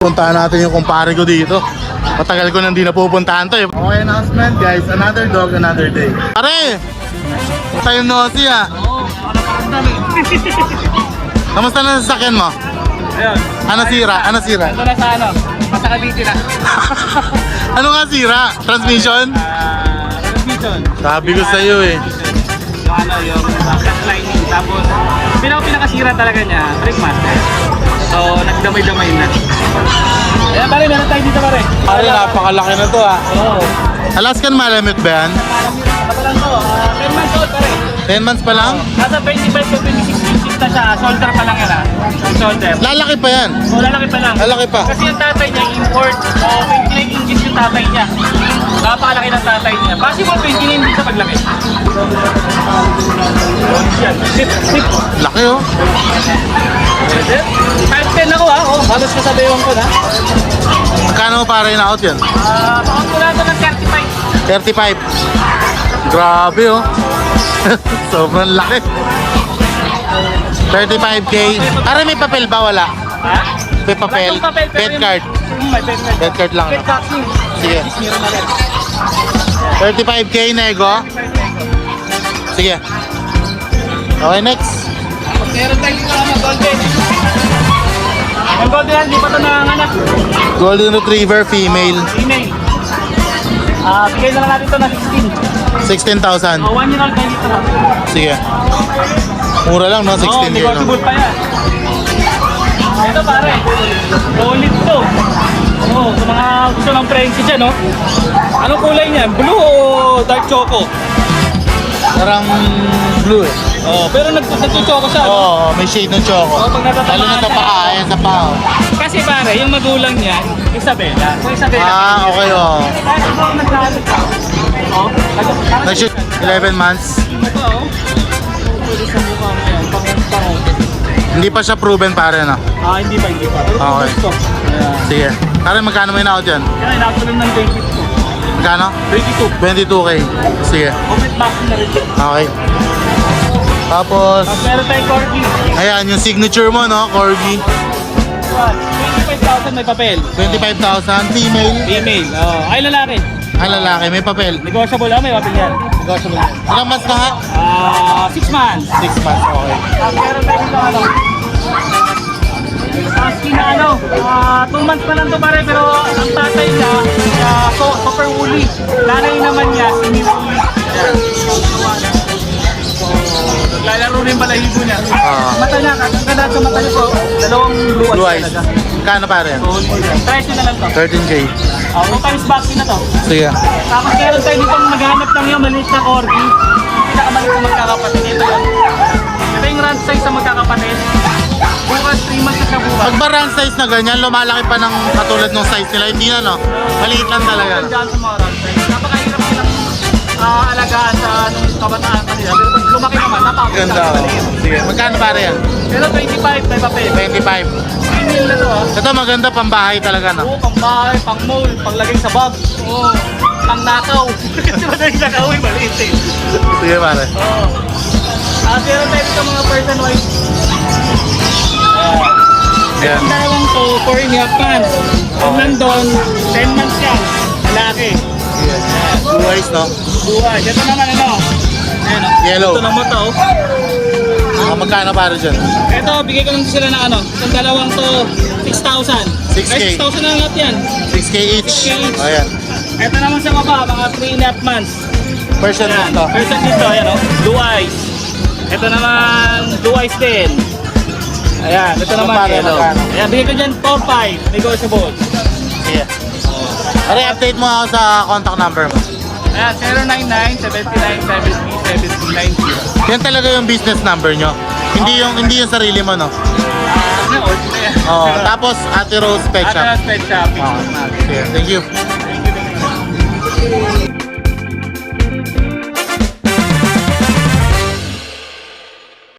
Puntahan natin yung kumpare ko dito. Matagal ko nang di napupuntahan to eh. Okay, announcement guys. Another dog, another day. Pare! Tayo Nosy ah. Oo, nakapagandang eh. Kamusta na sasakyan mo? Ayun. Ano sira? Ano sira? Ito na sa ano, masakabiti na. Ano nga sira? Transmission? Transmission. Sabi ko sa'yo eh. Yung ano, yung flat lining. Tapos, pinakasira talaga niya, brake master. So, nagdamay-damay na. Ayan pare, meron tayo dito pare. Pare, napakalaki na to ah. Oo. Alaskan Malamute ba yan? Ano lang to, 10 months old pare. 10 months pa lang? Nasa 25 to 26 inches na siya, shoulder pa lang yan ah. Yung shoulder. Lalaki pa yan. O, lalaki pa lang. Lalaki pa. Kasi yung tatay niya, import, 29 inches yung tatay niya. Napakalaki ng tatay niya. Possible 29 din sa paglaki. Yan. Sit. Laki oh. Pwede. 5'10 ako ha. Oh, halos kasabihan ko na. Magkano pare na out yan? Pakot ko lang ito ng 35. 35. Grabe oh. Sobrang laki. 35k. Pare may papel ba? Wala. Ha? May papel. Wala yung papel, pero Bed yung- card. May bed card. Bed card lang. Bed card. Sige. Meron na rin. 35k nego. Sige. Okay, next. Meron tayo dito mga golden. Yung golden yan, di pa ito nanganak. Golden Retriever female. Email. Bigay na lang natin ito na 16. 16,000. 1 year old tayo dito na. Sige. Mura lang no? 16k no? Negotiable pa yan. Ito pare, solid to. Oo, sa mga gusto ng Frenchie dyan, no? Anong kulay niyan? Blue o dark choco? Parang blue eh. Oh, pero nagtuchoco siya, no? Oo, may shade ng choco. Oo, pag natatamaan Lalo na sa siya. paa, ayan sa paa. oh. Kasi pare, yung magulang niyan, Isabela. Kung Isabela. Ah, okay oh. Kahit ito ang naglalagay. Oh, Nag-shoot 11 months. Ito, oh. Pwede sa mukha mo yan. Pango. Hindi pa siya proven pare no? Hindi pa. Pero Okay. gusto. Ayan. Sige. Pare, magkano may na-out yan? Kaya inaktuloy ng 22. Magkano? 22. 22k. Sige. Open box na rin. Okay. Tapos, Meron tayong corgi. ayan, yung signature mo, no? Corgi. 25,000 may papel. 25,000. Female. Female. Oh, ay lalaki. Ang lalaki, may papel. Negotiable may papel yan. Negotiable. Ilang months na nga? 6 months. 6 months, okay. Meron tayo dito ano. Husky na ano. 2 months pa lang to pare pero ang tatay niya super woolly. Nanay naman niya semi-woolly. Ayan. Naglalaro rin balahibo niya. Mata niya, ang ganda sa mata niya po, dalawang Blue eyes. talaga. Magkano pare? So, price na lang to. 13k. 2 times vaccine na to. Sige. Tapos meron tayo dito maghanap ng yung maliit na corgi. Pinakamaliit na magkakapatid. Ito yun. Ito yung run size sa magkakapatid. Bukas 3 months na siya bukas. Pag barang size na ganyan, lumalaki pa ng katulad ng size nila. Hindi na, no? Maliit lang talaga. No? Diyan sa mga run size. Napakahirap nilang alagaan sa kabataan kanila. Pero pag lumaki naman, napakaganda. Ganda, oh. Sige. Magkano pare yan? Pero 25 may papel. 25. Female na to ah. Ito maganda, pambahay talaga, no? Oo, pang bahay, pang mall, pang lagay sa bag. Oo, pang nakaw. Kasi madaling nakawin, maliit eh. Sige pare. Oo. Meron tayo dito mga person wise. Yan. Ang dalawang to, 4 and a half months. Kung nandun, 10 months yan. Lalaki. Blue eyes, no? Buhay. Ito naman ano. Ayan, oh. Yellow. Ito ng mata oh. Magkano pare dyan? Ito, bigay ko lang sila ng ano. Itong dalawang to, 6,000. 6K. Ay, 6,000 na lahat yan. 6k each. 6K each. Ayan. Ito naman sa baba, mga 3 and a half months. Version Ayan, nito. person dito, ayan oh. Blue eyes. Ito naman, blue eyes din. Ayan, ito naman Magkano, yellow. magkano? Ayan, bigay ko dyan 4-5, negotiable. Sige. Pare, update mo ako sa contact number mo. Ayan, 099-79-70-70-90. Yan talaga yung business number nyo. Hindi yung sarili mo, no? Ordinary yan. Oo. Tapos, Ate Rose Pet Shop. Pet Shop. Sige, thank you. Thank you.